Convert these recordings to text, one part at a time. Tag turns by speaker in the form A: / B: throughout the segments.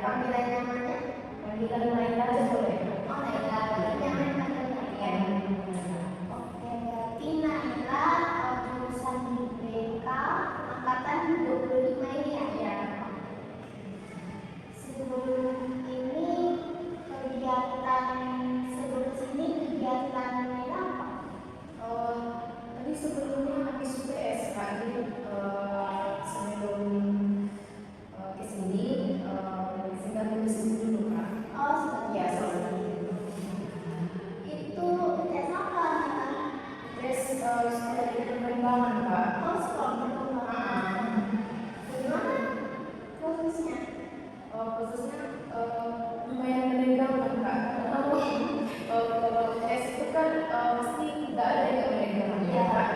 A: panggilan namanya?
B: Panggilan lain aja boleh.
A: Oh, Naila, jangan panggil Naila. Oke, berarti Naila jurusan BK angkatan 25 ini ya. Sebelum ini kegiatan Naila apa?
B: Tadi sebelumnya habis UTS Kak, jadi sebelum kesini sedang nulis dulu Kak.
A: Oh, sudah.
B: Ya, selesai.
A: Itu tes apa Naila?
B: Tes sekolah di perkembangan Kak.
A: Oh, sekolah perkembangan. Bagaimana prosesnya?
B: Prosesnya lumayan menegangkan Kak. Kalau tes itu kan pasti tidak ada yang menegangkan ya Kak.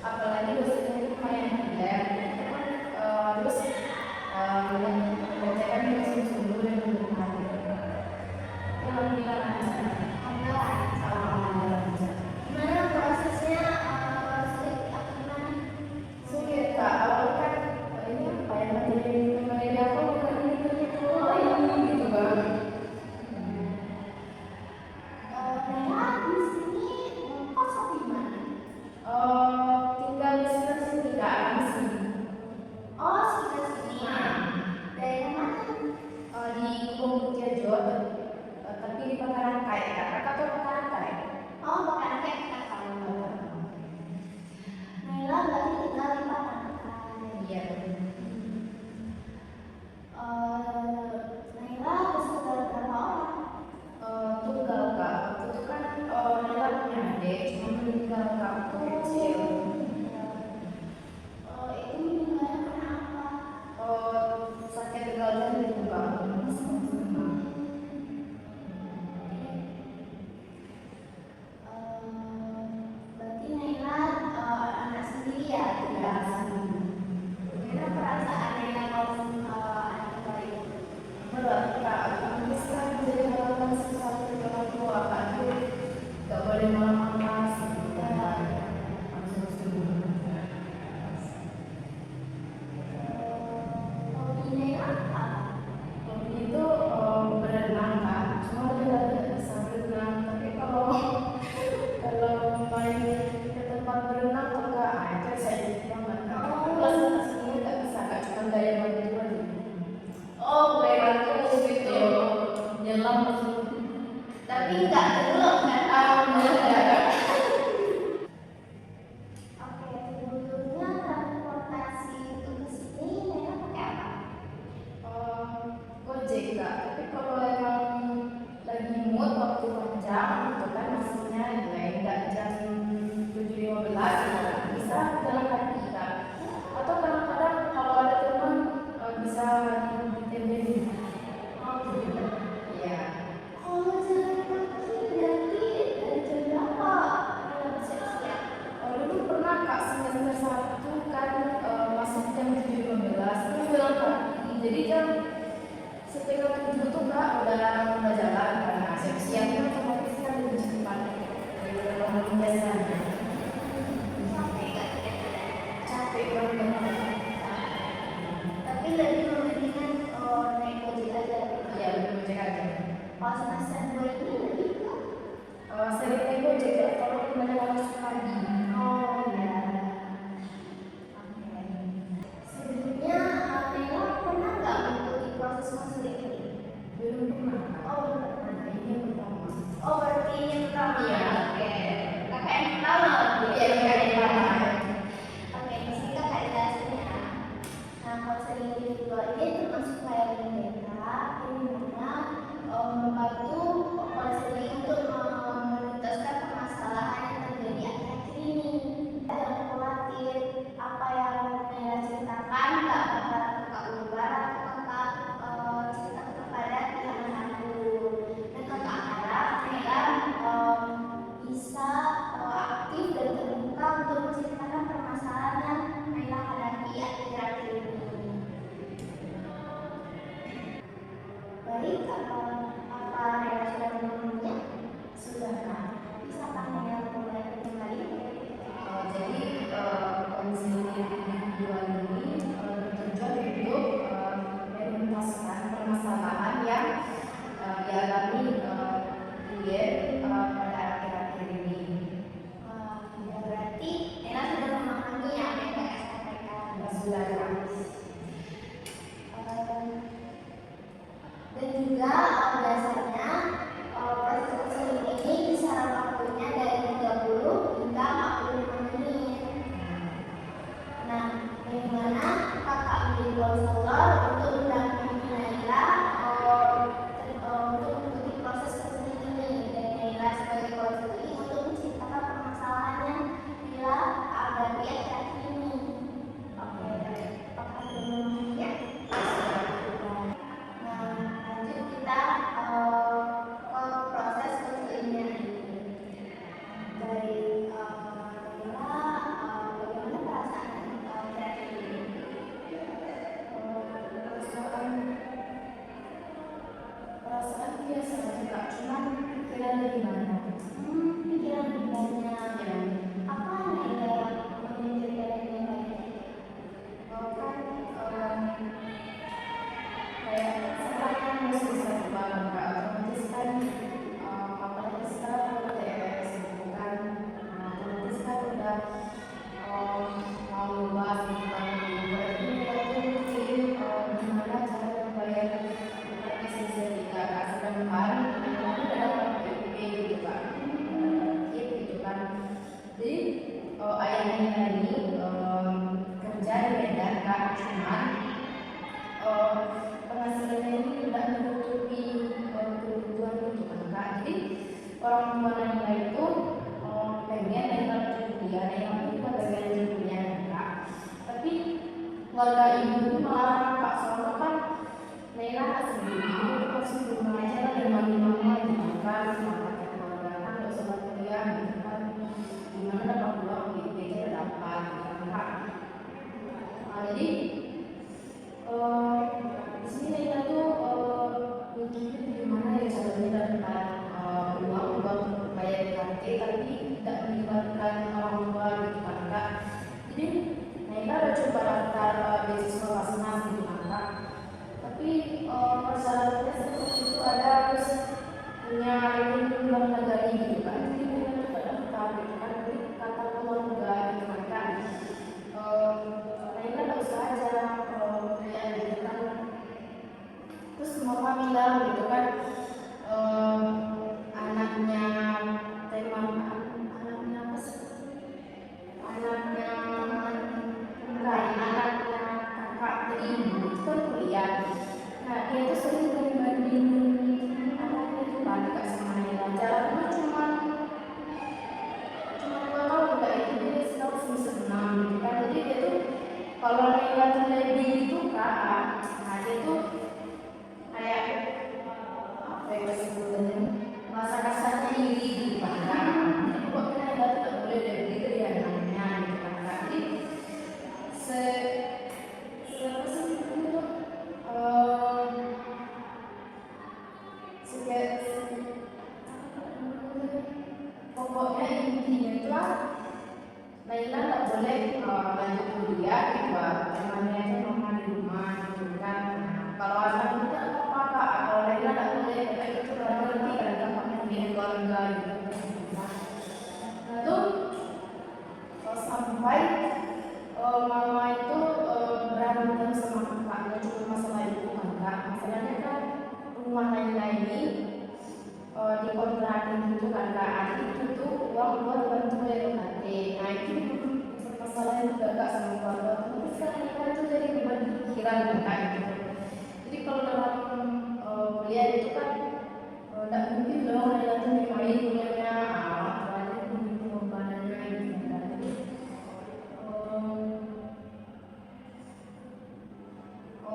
B: Apalagi dosennya itu lumayan gila. Terus mengerjakan langsung dulu dan mendengar. Alhamdulillah lancar.
A: Gimana prosesnya? Sulit atau gimana?
B: Sulit Kak, awal kan ini apa ya, materi apa bukan ini gitu Bang.
A: Naila di sini kos atau gimana?
B: Tinggal di sekitar sini Kak, di sini.
A: Oh, sekitar sini. Dari mana?
B: Di Kebonbukirjo, tapi di Pangkarangkai Kak. Kakak tuh Pangkarangkai.
A: Oh, bukan kayak kita tahu. Naila berarti tinggal di Pangkarangkai.
B: Iya.
A: Naila bersaudara berapa orang?
B: Tunggal Kak. Waktu itu kan Nela punya adik, cuma meninggal Kak waktu kecil.
A: Itu meninggalnya karena apa?
B: Sakit gagal jantung Kak.
A: Berarti Naila anak sendiri ya?
B: Iya, sendiri.
A: Gimana perasaan Naila kalau anak baik?
B: Berat Kak, tapi sekarang jadi harapan sesuatu dari orang tua Kak. Jadi gak boleh malas-malas. Langsung sembuh.
A: Hobi Naila apa?
B: Hobi itu berenang Kak. Cuma dia tidak bisa berenang. Tapi kalau main ke tempat berenang enggak, itu saya banget Kak. Kelas aslinya nggak bisa Kak, cuma gaya bantu aja.
A: Oh, bantu gitu.
B: Nyelam langsung.
A: Tapi nggak tenggelam kan?
B: Enggak.
A: Oke, sebelumnya transportasi untuk ke sini Naila pakai apa?
B: Gojek Kak, tapi kalau emang lagi mood waktu panjang itu kan maksudnya nggak jam 7.15 bisa jalan kaki Kak. Atau kadang-kadang kalau ada teman bisa di TBD.
A: Oh, gitu.
B: Iya.
A: Kalau jalan kaki berarti dari jam berapa Naila bersiap-siap?
B: Dulu pernah Kak semester 1 kan masuk jam 7.15 itu jalan kaki. Jadi jam setengah 7 tuh Kak udah jalan karena siap-siapnya otomatis kan lebih cepat dari orang biasanya.
A: Capek nggak kira-kira?
B: Capek banget.
A: Tapi lebih memendingkan naik ojek aja.
B: Iya, lebih Gojek aja.
A: Pas semester 2 ini lebih ke?
B: Sering naik Gojek Kak, kalau kembali harus pagi.
A: Oh ya. Oke. Sebelumnya Naila pernah nggak mengikuti proses konseling ini?
B: Belum pernah Kak.
A: Oh, belum pernah.
B: Ini yang pertama.
A: Oh, berarti ini yang pertama.
B: Iya.
A: Oke. Kakak yang pertama.
B: Iya, kakak yang pertama.
A: Oke, di sini kakak jelasin ya. Nah, konseling individual ini termasuk layanan mereka ini mana membantu konseling untuk menuntaskan permasalahan yang terjadi akhir-akhir ini. Jangan khawatir, apa yang Naila ceritakan nggak bakal kakak ubah atau kakak ceritakan kepada pihak manapun. Dan kakak harap Naila bisa aktif dan terbuka untuk menceritakan permasalahan yang Naila hadapi akhir-akhir ini. Baik, apa Naila sudah memenuhinya?
B: Sudah Kak.
A: Bisa kan Naila mulai kembali?
B: Jadi konseling individual ini bertujuan untuk menuntaskan permasalahan
A: sehingga biasanya proses konseling ini kisaran waktunya dari 30 hingga 45 menit. Nah, bagaimana kakak menjadi konselor untuk mendampingi Naila untuk mengikuti proses konseling ini, dan Naila sebagai konseling untuk menceritakan permasalahan yang Naila hadapi akhir-akhir ini. Oke, apakah belum ya? Nah, lanjut kita ke proses konselingnya ini. Dari Naila, bagaimana perasaan akhir-akhir ini?
B: Perasaan biasa juga, cuman pikiran lebih banyak.
A: Pikiran banyak. Apa Naila menjadi yang banyak?
B: Kayak sekarang masih bisa banget, Kak. Otomatis kan apalagi sekarang udah TS gitu kan. Otomatis kan udah mau luas gitu kan. Berarti kita tuh mikirin gimana cara membayar SSD 3 Kak. Sedangkan kita udah dapat PUP gitu kan. Gitu kan. Jadi ayahnya lagi kerja di Medan Kak, cuman penghasilannya ini tidak menutupi kebutuhan itu kan Kak. Jadi orang tua Naila itu pengen Naila lanjut kuliah, Naila itu juga pengen lanjut kuliah Kak. Tapi keluarga ibu itu melarang Kak, soalnya kan Naila sendiri itu masih di rumah aja lah dengan mama gitu kan, sama kakek keluarga kan nggak usah kuliah gitu kan. Gimana dapat uang gitu aja dapat gitu kan Kak. Jadi di sini Naila tuh mikirin gimana ya caranya dapat uang buat bayar KT tapi tidak melibatkan orang tua gitu kan Kak. Jadi Naila udah coba daftar beasiswa Basnas gitu kan Kak. Tapi persyaratannya seperti itu, ada harus punya rekening bank negara gitu kan. Jadi Naila coba daftar gitu kan. Tapi kata keluarga gitu kan Kak, Naila nggak usah aja kuliah gitu kan. Terus mama bilang gitu kan, anaknya apa sih? Anaknya kakak dari ibu itu kan kuliah. Nah dia tuh sering membandingin anaknya itu kan dekat sama Naila. Jaraknya cuma 2 tahun Kak, itu dia sekitar semester 6 gitu kan. Jadi dia tuh kalau Naila tuh lebih itu Kak, nah dia tuh kayak apa ya sebetulnya masa kasarnya iri gitu kan Kak. Jadi kok Naila tuh tak boleh lebih dari anaknya gitu kan Kak. Jadi apa sih itu pokoknya intinya itu Naila tak boleh lanjut kuliah gitu, temannya itu mama di rumah gitu kan. Nah, kalau anak itu apa Kak, kalau Naila tak boleh kayak gitu kan, nanti kan kakaknya punya keluarga gitu. Nah tuh sampai mama itu berantem sama kakaknya cuma masalah itu kan Kak. Masalahnya kan rumah Naila ini dikontrakin gitu kan Kak. Itu tuh uang buat bantu bayar UKT. Nah itu masalahnya juga Kak sama keluarga. Terus kan Naila itu jadi beban pikiran kan Kak gitu. Jadi kalau dalam kuliah itu kan tidak mungkin dong Naila tuh dimain kuliahnya, apalagi pengorbanannya gitu kan. Jadi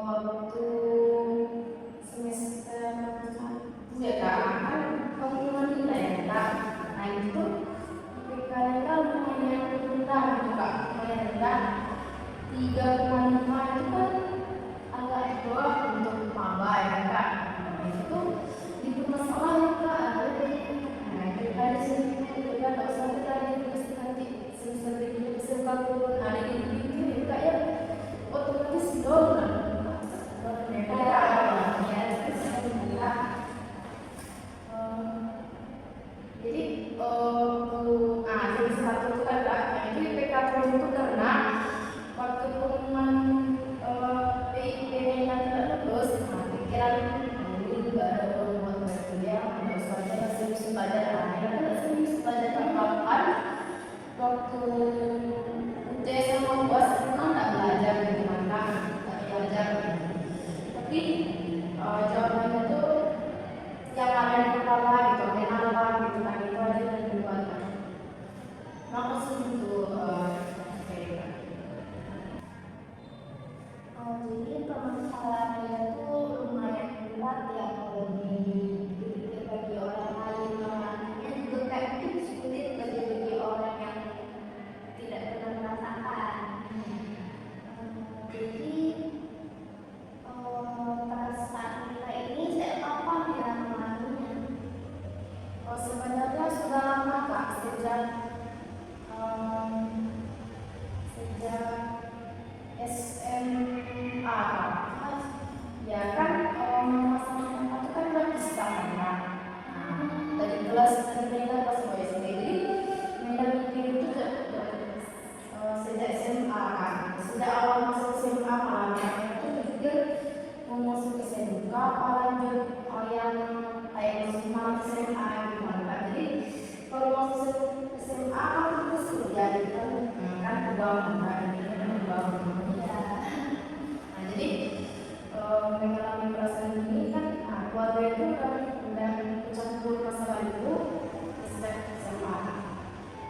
B: waktu semester ya Kak, kan pengumuman nilai ya Kak. Nah itu IPK Naila lumayan rendah gitu Kak, lumayan rendah 3,5 itu kan agak bawah untuk maba ya Kak. Nah itu itu masalah ya Kak. Nah itu dari sini itu kan tak usah kita nanti semester ini bisa turun hari ini Kak ya, otomatis down lah. Jadi jadi satu itu kan Kak, itu IPK turun itu karena waktu pengumuman PIP yang tidak lulus, pikiran juga ada orang buat kuliah, nggak usah aja serius belajar. Karena nggak serius belajar kapan waktu UTS sama UAS memang nggak belajar gimana, nggak belajar. Tapi jawabannya tuh yang ada di kepala gitu, mental gitu kan, itu aja yang dibuat. Makasih untuk
A: Jadi permasalahannya itu lumayan berat ya kalau dipikir bagi orang lain, orangnya juga kayak sulit bagi orang yang tidak pernah merasakan. Jadi perasaan kita ini sejak kapan kita mengalaminya?
B: sebenarnya sudah lama Kak, sejak SMA ya kan, masa-masa itu kan berpisah kan. Nah, dari kelas tertinggal pas mau SD, jadi Menda mikir itu sejak SMA kan, sejak awal masuk SMA malah itu pikir mau masuk SMK apa lanjut yang kayak masuk SMA gimana kan. Jadi kalau masuk SMA kan terus kuliah gitu kan kebangun kan, ini kan kebangun. Nah, jadi mengalami perasaan ini kan, keluarga itu kan udah mencampur masalah itu sejak SMA.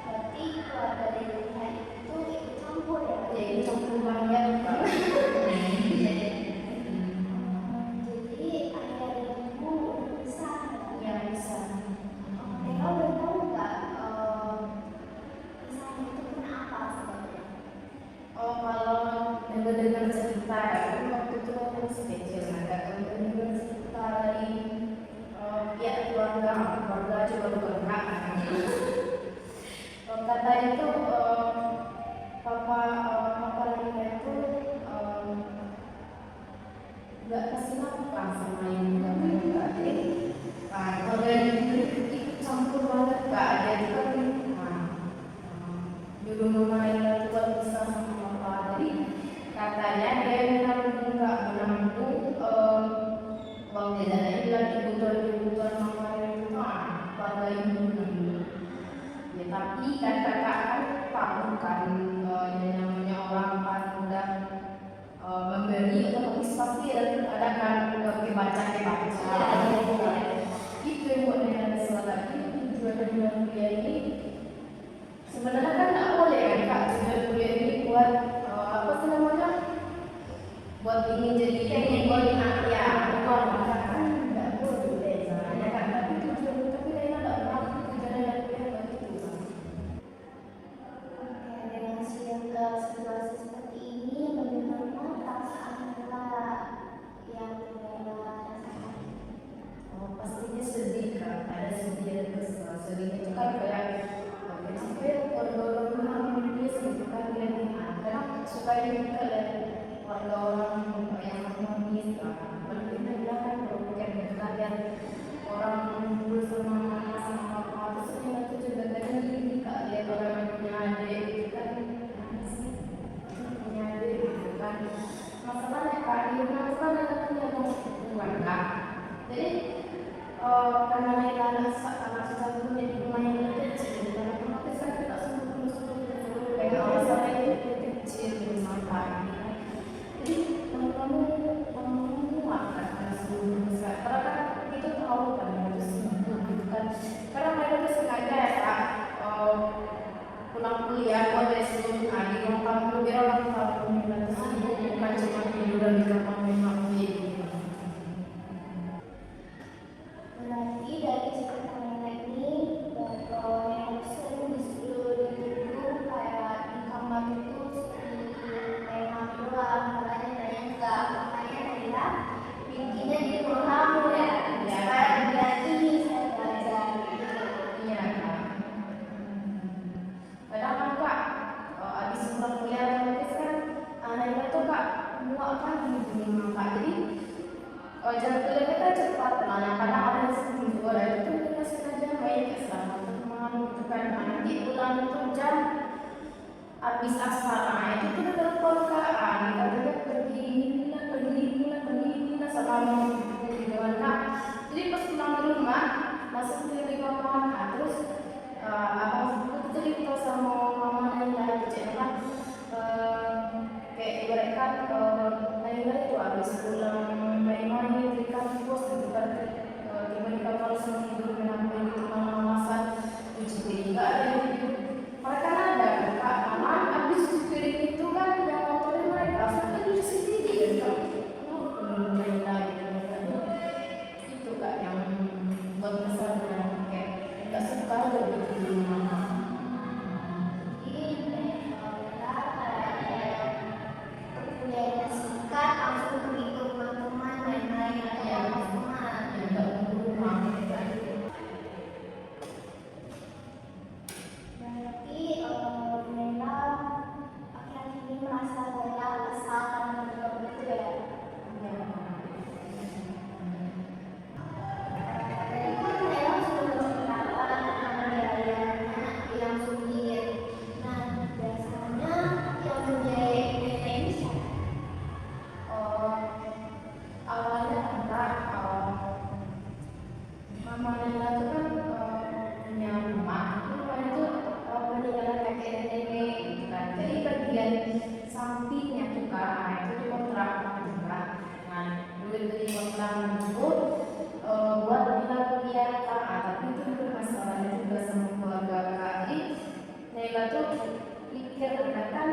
A: Berarti keluarga dari Tuhan itu ikut campur ya?
B: Ya ini campur banget Kak.
A: Jadi ayah dan ibu bisa
B: Ya bisa.
A: mereka udah tahu nggak misalnya itu kenapa sebabnya?
B: Kalau dengar cerita itu waktu itu aku masih kecil, ada dengar cerita dari pihak keluarga coba bergerak. Katanya itu papa Lina itu nggak kasih nafkah sama ibu Kak. Jadi keluarga ikut campur banget Kak. Dia juga dulu lumayan kuat bisa sama papa. Jadi katanya dia memang nggak menanggung uang jajannya, bilang kebutuhan mama itu keluarga ibu dulu. Ya tapi kan kakak kan tahu kan, yang namanya orang kan udah memberi otomatis pasti ada kan kebaca. Itu yang buat dengan salah lagi tujuan kuliah ini. Sebenarnya kan nggak boleh kan Kak, tujuan kuliah ini buat apa sih namanya, buat ingin jadi ini, buat ya buat kan nggak boleh ya kan. Tapi tujuan Lina nggak pernah tujuan kuliah itu.
A: Dengan situasi seperti ini, bagaimana perasaan kita yang Lina rasakan?
B: Pastinya sedih kan, ada sedih dan kesal. Sedih itu kan kayak sampai orang-orang menulis gitu kan, dia karena supaya kita lihat warga orang yang menulis kan, kita bilang kan program gitu kan, biar orang menulis sama apa terus kita tuh juga kadang gini Kak, lihat orang yang punya adik gitu kan, punya adik gitu kan. Masalahnya Kak, di rumah itu kan ada punya hubungan Kak. Jadi karena Lina anak satu di rumah yang kecil, karena otomatis kan kita semua pegang masalah itu kecil di rumah kan. Jadi kamu muat kan karena sebelum besar, karena kan kita tahu kan harus sibuk gitu kan. Karena mereka tuh sengaja ya Kak, pulang kuliah buat dari sebelum di ruang tamu biar orang tahu Lina tuh sibuk, bukan cuma tidur dan di kamar memang gitu.
A: Berarti dari cerita Lina ini, yang sering disuruh duduk kayak di kamar itu seperti main HP doang, makanya nanya enggak, makanya Lina bikinnya di ruang tamu ya, supaya biar ini saya belajar.
B: Iya Kak. Kadang kan Kak, abis pulang kuliah otomatis kan Lina tuh Kak muak kan di rumah Kak. Jadi jam kuliah kita cepat, kadang ada yang sebelum juga ada itu kita sengaja main ke selama teman gitu kan. Nanti pulang itu jam habis asar, itu kita telepon Kak, kita juga pergi ini lah sama mau gitu kan Kak. Jadi pas pulang ke rumah langsung di kamar. Nah, terus abang aku cerita sama mama Naila itu cerita kayak ibaratkan Naila itu habis pulang main-main di kampus gitu kan, tiba di kamar langsung tidur menampai di malam-malasan cuci piring nggak ada yang tidur. Mereka ada kak mama habis cuci piring itu kan yang motorin mereka langsung tidur sendiri kan. Naila itu kak yang buat masalah kayak nggak suka aja gitu di rumah. Sampingnya tuh kak, nah itu dikontrakan juga. Nah duit dari kontrakan itu buat dia kak, tapi itu bermasalahnya juga sama keluarga kak. Jadi Naila tuh pikir kan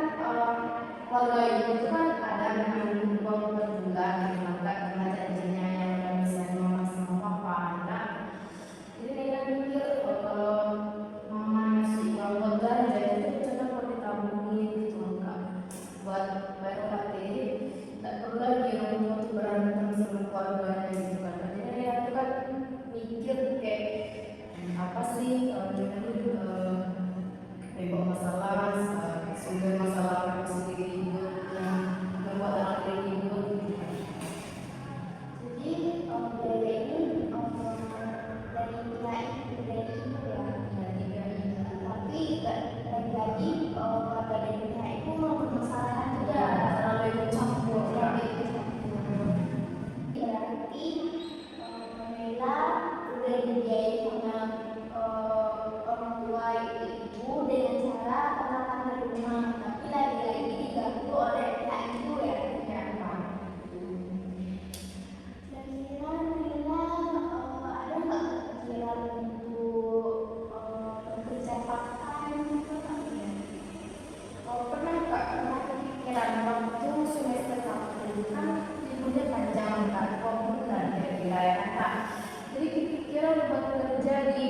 B: keluarga ibu itu kan ada yang uang per bulan, maka karena janjinya yang udah bisa mama sama papa nah. Jadi Naila pikir kalau mama ngasih uang buat belanja itu coba kalau ditabungin gitu enggak buat bayar UKT, tak perlu lagi orang tua tuh berantem sama keluarganya gitu kan. Jadi ya itu kan mikir kayak apa sih bawa masalah, sumber masalah sendiri hidup yang membuat anak ribut gitu kan.
A: Jadi biaya ini dari pihak ibu dari ibu ya, tapi lagi-lagi kalau dari pihak ibu mau bermasalah juga
B: Terlalu ikut campur kan.
A: berarti Naila udah dibiayai sama orang tua ibu dengan cara penataan dari rumah, tapi lagi-lagi diganggu oleh pihak ibu ya. Kira-kira Naila ada nggak kepikiran untuk bekerja part-time gitu kan ya?
B: Pernah kak, pernah kepikiran waktu semester 1 kan liburnya panjang kak, 2 bulan kira-kira ya kak. Jadi kepikiran buat kerja di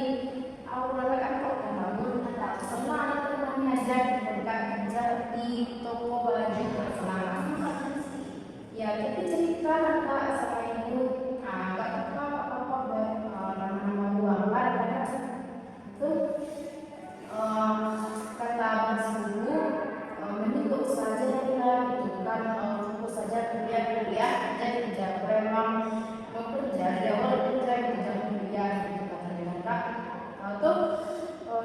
B: aula kan kok bangun atau sama teman aja gitu kak, kerja di toko baju selama. Ya kita cerita lah kak sama ibu, nggak apa-apa nama uang kan tuh kata abang dulu mending saja kita gitu kan, fokus saja kuliah aja kerja memang mau kerja dari awal kerja kerja kuliah gitu katanya kak. Tuh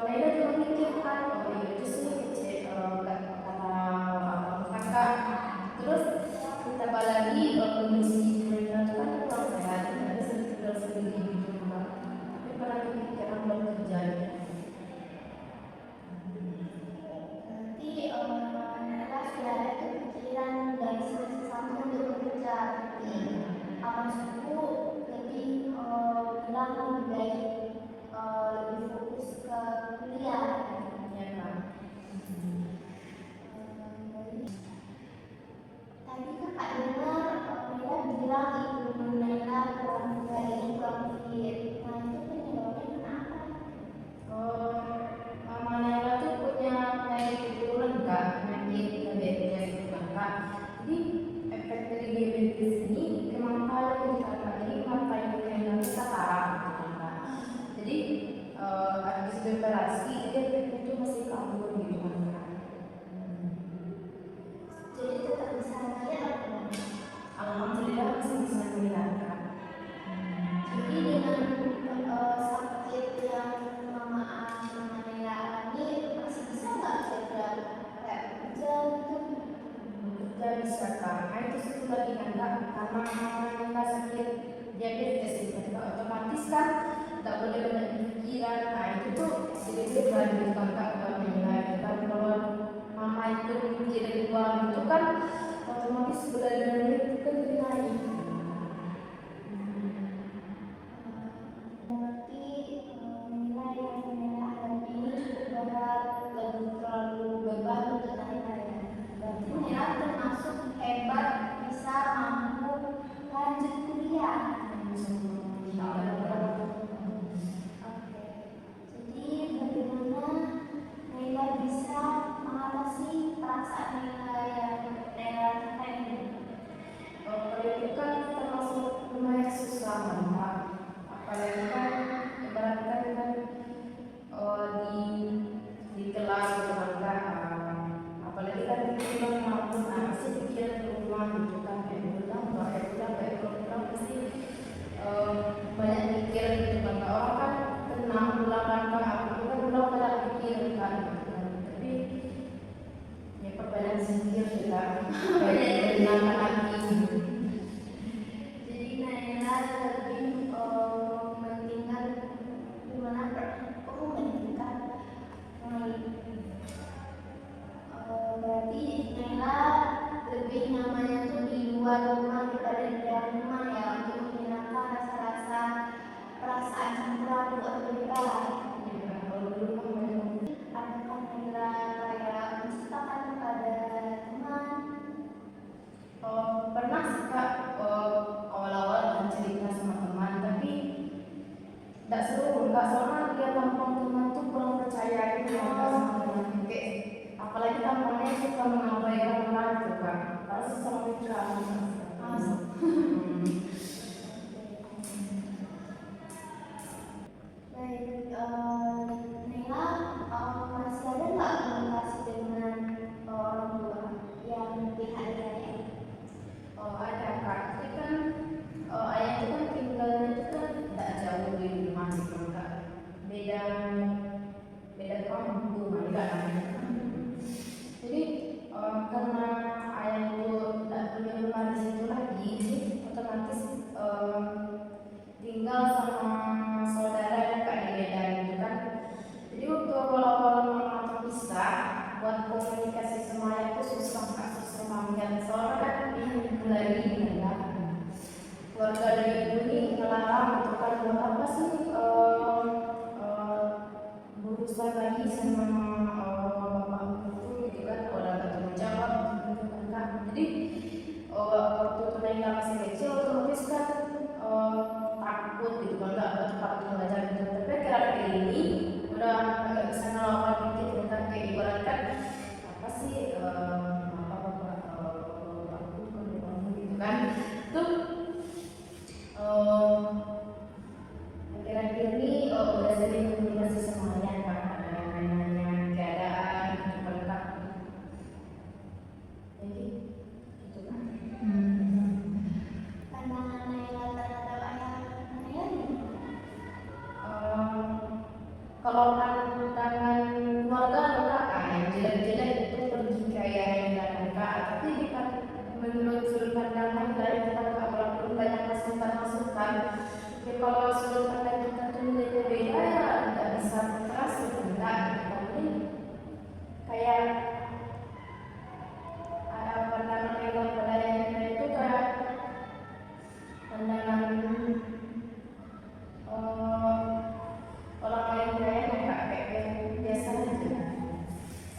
B: Naila juga mikir kan, oh iya itu sih kata abang kakak. Terus ditambah lagi kondisi Naila tuh kan kurang sehat, ada tinggal sendiri gitu kan. Tapi pernah kepikiran buat kerja.
A: Nanti Naila sudah ada kepikiran dari semester 1 untuk bekerja, tapi maksudku lebih bilang lebih baik lebih fokus ke kuliah
B: Ya kan.
A: Tadi kakak dengar Naila bilang ibu Naila kurang baik, kurang fit. Nah itu penyebabnya kenapa?
B: Mama Naila tuh punya penyakit turunan kak, penyakit diabetes gitu kan kak. Jadi efek dari diabetes ini emang kalau di kakak ini mata ibu Naila itu katarak gitu kan kak. Jadi habis dioperasi dia itu masih kambuh gitu kan kak.
A: Jadi tetap bisa melihat kan?
B: Alhamdulillah masih bisa melihat kak.
A: Jadi dengan sakit yang mama Naila alami masih bisa nggak kira-kira kayak kerja gitu?
B: Bekerja bisa kak. Nah itu satu lagi kan kak, karena mama Naila sakit dia beda sih, otomatis kan tak boleh banyak pikiran. Nah itu tuh sedikit lagi kakak kalau nilai kan kalau mama itu mikirin uang itu kan otomatis benar-benar itu kan jadi naik.
A: Berarti nilai yang Nela hadapi ini cukup berat dan terlalu beban untuk Nela ya. Berarti Nela termasuk hebat bisa mampu lanjut kuliah. Oke. Jadi bagaimana Nela bisa mengatasi perasaan Nela yang Nela rasakan ini?
B: Kalau itu kan termasuk lumayan susah mama. Apalagi kan ibaratkan kan di kelas gitu kan apalagi kan pikiran maupun pasti pikiran di rumah gitu kan kayak pulang pasti banyak mikir gitu kan orang kan tenang pulang kan aku kan pulang banyak pikir kan tapi ya perbedaan sedikit juga banyak menyenangkan lagi.
A: Jadi Nela lebih mementingkan gimana mementingkan berarti Nela lebih nyamannya tuh di luar rumah daripada di dalam rumah ya untuk menghilangkan rasa-rasa perasaan cemburu atau berbalah. Adakah Nela kayak menceritakan kepada teman?
B: Pernah sih kak awal-awal kan cerita sama teman tapi tidak seru kak soalnya dia tampang teman tuh kurang percaya gitu kak sama teman kayak apalagi tampangnya suka mengabaikan orang tuh kak harus sama pikiran.
A: Baik, Nela masih ada nggak komunikasi dengan orang tua yang pihak ayah?
B: Ada kak, tapi kan ayah itu kan tinggalnya itu kan tidak jauh dari rumah gitu kak, beda kampung ada namanya. Jadi karena ayah itu tidak punya rumah di situ lagi, otomatis tinggal sama saudara yang kak di Medan gitu kan. Jadi waktu awal-awal mama terpisah, buat komunikasi sama ayah itu susah kak, susah banget. Soalnya kan lagi kan keluarga dari ibu ini ngelarang gitu kan buat apa sih berurusan lagi sama bapak itu gitu kan kalau nggak tanggung jawab gitu kan kak. Jadi waktu itu Nela masih kecil otomatis kan takut gitu kan nggak takut belajar gitu. Tapi akhir-akhir ini udah agak bisa ngelawan gitu kan kayak ibaratkan apa sih kan tuh akhir-akhir ini udah sering komunikasi sama ayah kan ada nanya keadaan gitu kan kak. Jadi gitu kan.
A: Pandangan Nela terhadap ayah Nela gimana?
B: Kalau pandangan keluarga kak yang jelek-jelek itu pergi ke ayah yang datang kak, tapi menurut sudut pandangan dari kita walaupun banyak masukan, tapi kalau sudut pandang kita tuh beda ya tidak bisa keras itu enggak. Tapi kayak pandangan yang pada yang itu kayak pandangan orang lain kayak biasa aja.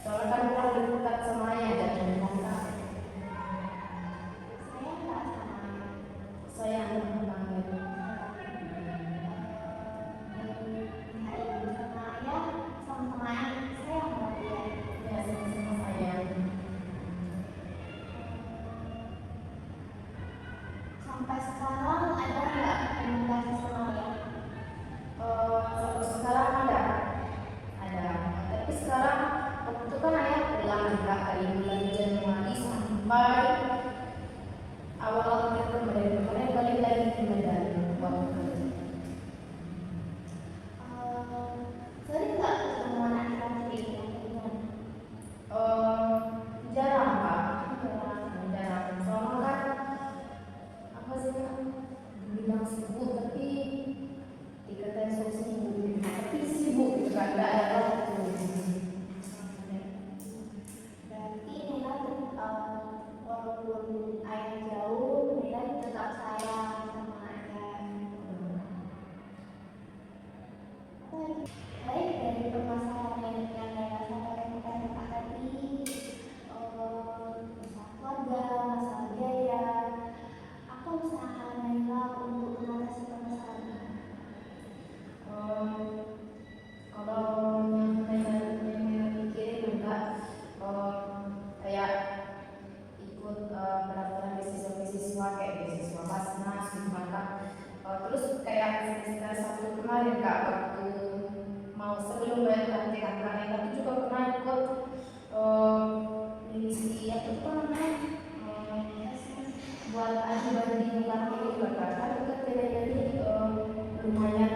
B: Soalnya kan orang dekat sama ayah dan kak.
A: Saya nggak sama
B: Sayang banget.
A: sama ayah saya nggak dia.
B: Ya sama-sama sayang.
A: Sampai sekarang ada nggak komunikasi sama ayah?
B: Sampai sekarang ada. Tapi sekarang waktu itu kan ayah pulang kak dari bulan Januari sampai awal akhir kemarin balik lagi ke Medan buat kerja.
A: Sering nggak ketemu anak adik yang
B: Jarang kak, jarang. Soalnya kan apa sih kan bilang sibuk tapi dikatain sok sibuk gitu. Tapi sibuk gitu kan, nggak ada waktu.
A: Berarti Nela walaupun ayah jauh, Nela tetap sayang sama ayah. Baik, dari permasalahan yang Nela sampaikan kakak tadi, masalah keluarga, masalah biaya, apa usaha Nela untuk mengatasi permasalahan ini?
B: Kalau yang saya pikirin juga kayak ikut pendaftaran beasiswa kayak beasiswa Basnas gitu kan Kak. Terus kayak semester 1 kemarin Kak, waktu mau sebelum bayar UTK Kak, itu juga pernah ikut mengisi apa itu namanya buat ajudan di negara itu juga Kak. Kan juga jadi lumayan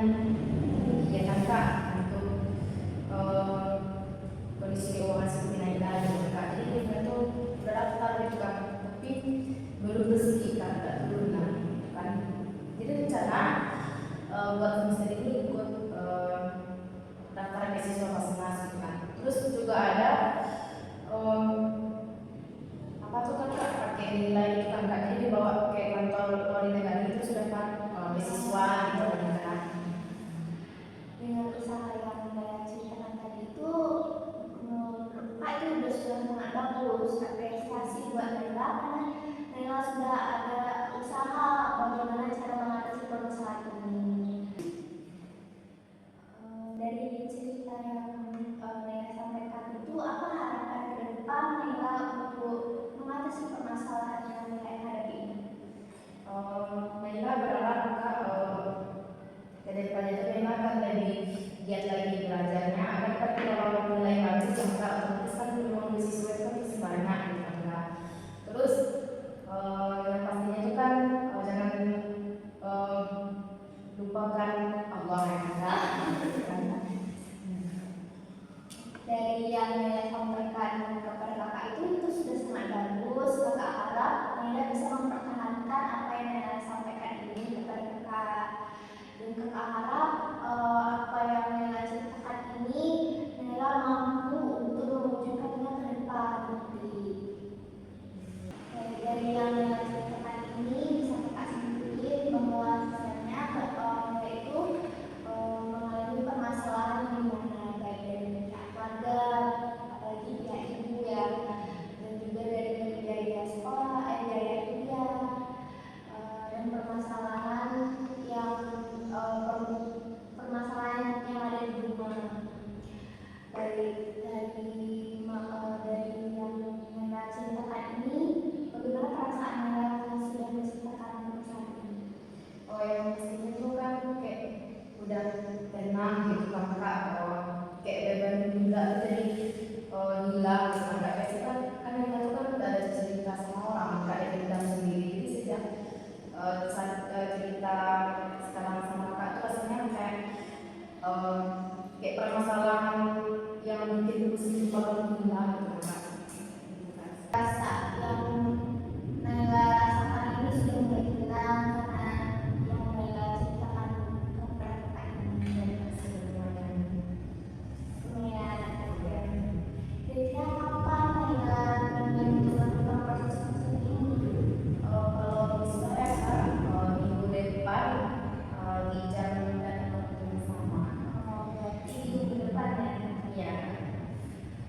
B: ya kan Kak, untuk kondisi keuangan seperti Naila gitu Kak. Jadi kita tuh udah daftar gitu kan, tapi belum rezeki Kak, nggak turunan gitu kan. Jadi rencana buat semester ini ikut daftar beasiswa Basnas gitu kan. Terus juga ada apa tuh kan Kak, pakai nilai itu kan Kak, jadi dibawa ke kantor luar negara itu sudah kan beasiswa gitu kan.
A: Dengan usaha yang Nela ceritakan tadi itu, menurut Kak itu sudah sangat bagus, apresiasi buat Nela karena Nela sudah ada usaha bagaimana cara mengatasi permasalahan ini. Dari cerita yang Nela sampaikan itu, apa harapan ke depan Nela untuk mengatasi permasalahan yang Nela hadapi ini?
B: Naila berharap Kak ke depannya itu memang akan lebih giat lagi belajarnya agar kan kalau nilai bagus yang Kak, otomatis kan peluang beasiswa itu kan masih banyak gitu kan Kak. Terus yang pastinya itu kan jangan lupakan Allah ya Kak.
A: Dari yang Nela sampaikan kepada kakak itu sudah sangat bagus. Kakak harap Nela bisa mempertahankan apa yang Nela sampaikan ini kepada kakak. Dan kakak harap apa yang Nela ceritakan ini Nela mampu untuk mewujudkannya ke depan nanti. Dari yang Nela ceritakan ini bisa kakak simpulin bahwa sebenarnya Nela itu mengalami permasalahan di mana baik dari pihak keluarga, apalagi pihak ibu ya, dan juga dari biaya sekolah, biaya kuliah, dan permasalahan yang ada di rumah. Dari yang Nela ceritakan ini, bagaimana perasaan Nela sudah menceritakan permasalahan ini?
B: Yang pastinya itu kan kayak udah tenang gitu kan Kak, kayak beban gila jadi hilang gitu kan Kak. Biasanya kan kita tuh kan udah ada cerita sama orang Kak, yang kita sendiri. Jadi sejak cerita sekarang sama Kak tuh rasanya kayak kayak permasalahan yang bikin pusing kepala hilang gitu Kak.
A: Rasa yang Nela rasakan ini sudah mulai hilang karena yang Nela ceritakan kepada kakak ini. Kira-kira kapan Nela ingin melakukan proses ini?
B: Kalau bisa minggu depan di jam dan waktu yang sama.
A: Berarti minggu depan ya?
B: Iya.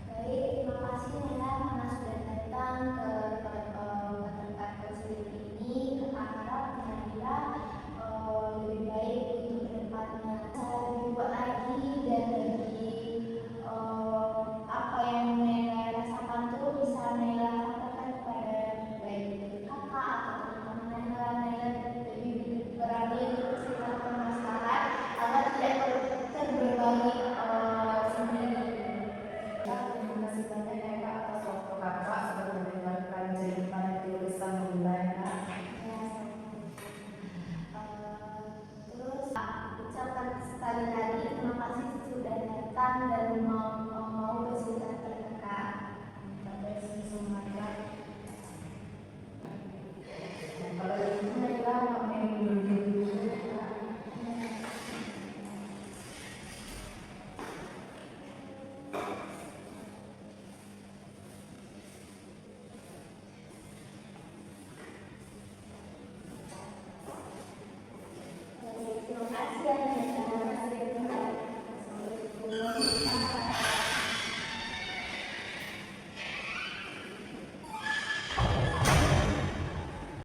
A: Baik, terima kasih Nela karena sudah datang ke tempat konseling ini. Kakak harap Nela lebih baik untuk kedepannya. Saya lebih kuat lagi dan lebih apa yang Nela rasakan tuh bisa Nela katakan kepada baik kakak atau teman-teman Nela lebih berani untuk cerita permasalahan agar tidak terbebani sendiri.
B: Terima kasih banyak ya Kak atas waktu Kakak sudah mendengarkan cerita dan tulisan Bunda Kak.
A: Terus ucapkan sekali lagi terima kasih sudah datang dan